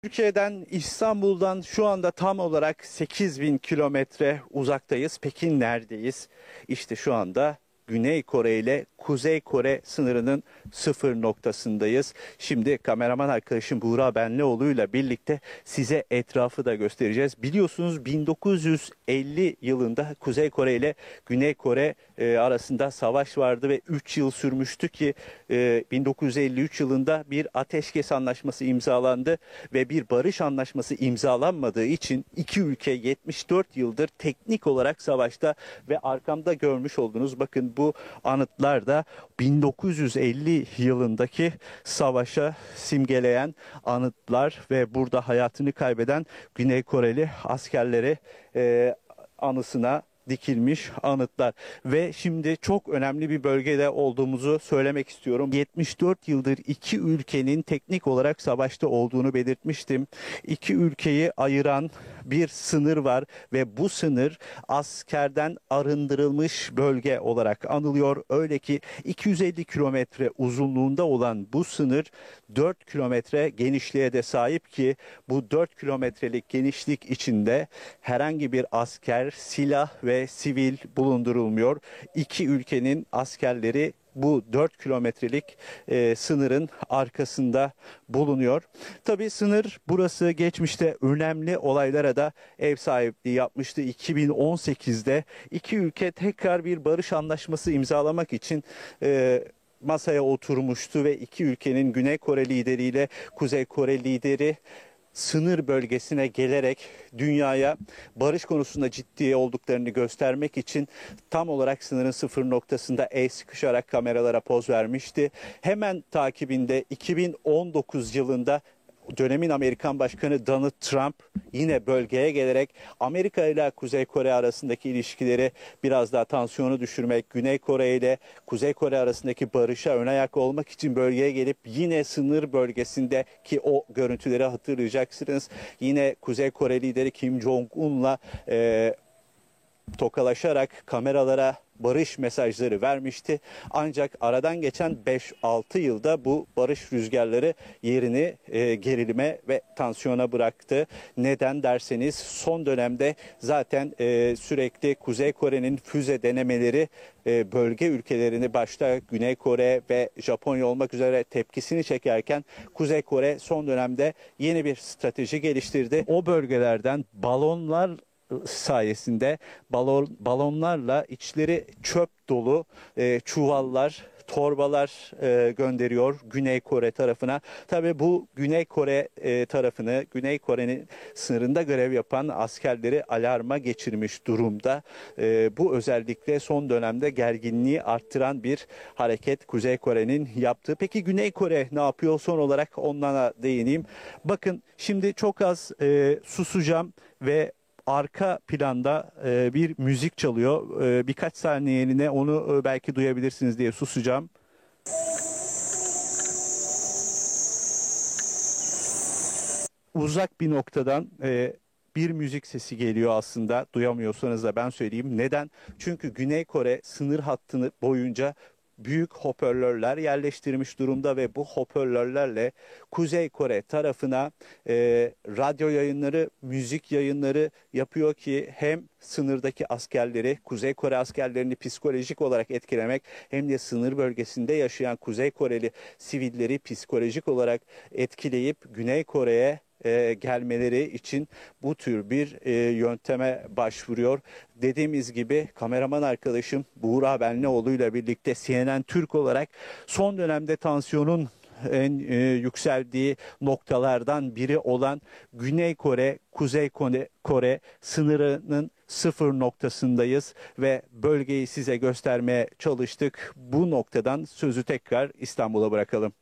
Türkiye'den, İstanbul'dan şu anda tam olarak 8.000 kilometre uzaktayız. Peki neredeyiz? İşte şu anda Güney Kore ile Kuzey Kore sınırının sıfır noktasındayız. Şimdi kameraman arkadaşım Buğra Benlioğlu ile birlikte size etrafı da göstereceğiz. Biliyorsunuz 1950 yılında Kuzey Kore ile Güney Kore arasında savaş vardı ve 3 yıl sürmüştü ki 1953 yılında bir ateşkes anlaşması imzalandı ve bir barış anlaşması imzalanmadığı için iki ülke 74 yıldır teknik olarak savaşta ve arkamda görmüş olduğunuz bakın bu anıtlar da 1950 yılındaki savaşa simgeleyen anıtlar ve burada hayatını kaybeden Güney Koreli askerleri anısına dikilmiş anıtlar ve şimdi çok önemli bir bölgede olduğumuzu söylemek istiyorum. 74 yıldır iki ülkenin teknik olarak savaşta olduğunu belirtmiştim. İki ülkeyi ayıran bir sınır var ve bu sınır askerden arındırılmış bölge olarak anılıyor. Öyle ki 250 kilometre uzunluğunda olan bu sınır 4 kilometre genişliğe de sahip ki bu 4 kilometrelik genişlik içinde herhangi bir asker, silah ve sivil bulundurulmuyor. İki ülkenin askerleri bu 4 kilometrelik sınırın arkasında bulunuyor. Tabii sınır burası geçmişte önemli olaylara da ev sahipliği yapmıştı. 2018'de iki ülke tekrar bir barış anlaşması imzalamak için masaya oturmuştu ve iki ülkenin Güney Kore lideriyle Kuzey Kore lideri sınır bölgesine gelerek dünyaya barış konusunda ciddi olduklarını göstermek için tam olarak sınırın sıfır noktasında el sıkışarak kameralara poz vermişti. Hemen takibinde 2019 yılında dönemin Amerikan Başkanı Donald Trump yine bölgeye gelerek Amerika ile Kuzey Kore arasındaki ilişkileri biraz daha tansiyonu düşürmek, Güney Kore ile Kuzey Kore arasındaki barışa ön ayak olmak için bölgeye gelip yine sınır bölgesinde ki o görüntüleri hatırlayacaksınız. Yine Kuzey Kore lideri Kim Jong-un'la tokalaşarak kameralara barış mesajları vermişti. Ancak aradan geçen 5-6 yılda bu barış rüzgarları yerini gerilime ve tansiyona bıraktı. Neden derseniz son dönemde zaten sürekli Kuzey Kore'nin füze denemeleri bölge ülkelerini başta Güney Kore ve Japonya olmak üzere tepkisini çekerken Kuzey Kore son dönemde yeni bir strateji geliştirdi. O bölgelerden balonlar sayesinde balonlarla içleri çöp dolu çuvallar, torbalar gönderiyor Güney Kore tarafına. Tabii bu Güney Kore tarafını, Güney Kore'nin sınırında görev yapan askerleri alarma geçirmiş durumda. Bu özellikle son dönemde gerginliği arttıran bir hareket Kuzey Kore'nin yaptığı. Peki Güney Kore ne yapıyor? Son olarak onlara değineyim. Bakın şimdi çok az susacağım ve arka planda bir müzik çalıyor. Birkaç saniyeliğine onu belki duyabilirsiniz diye susacağım. Uzak bir noktadan bir müzik sesi geliyor aslında. Duyamıyorsanız da ben söyleyeyim. Neden? Çünkü Güney Kore sınır hattını boyunca büyük hoparlörler yerleştirmiş durumda ve bu hoparlörlerle Kuzey Kore tarafına radyo yayınları, müzik yayınları yapıyor ki hem sınırdaki askerleri, Kuzey Kore askerlerini psikolojik olarak etkilemek hem de sınır bölgesinde yaşayan Kuzey Koreli sivilleri psikolojik olarak etkileyip Güney Kore'ye gelmeleri için bu tür bir yönteme başvuruyor. Dediğimiz gibi kameraman arkadaşım Buğra Benlioğlu ile birlikte CNN Türk olarak son dönemde tansiyonun en yükseldiği noktalardan biri olan Güney Kore, Kuzey Kore sınırının sıfır noktasındayız ve bölgeyi size göstermeye çalıştık. Bu noktadan sözü tekrar İstanbul'a bırakalım.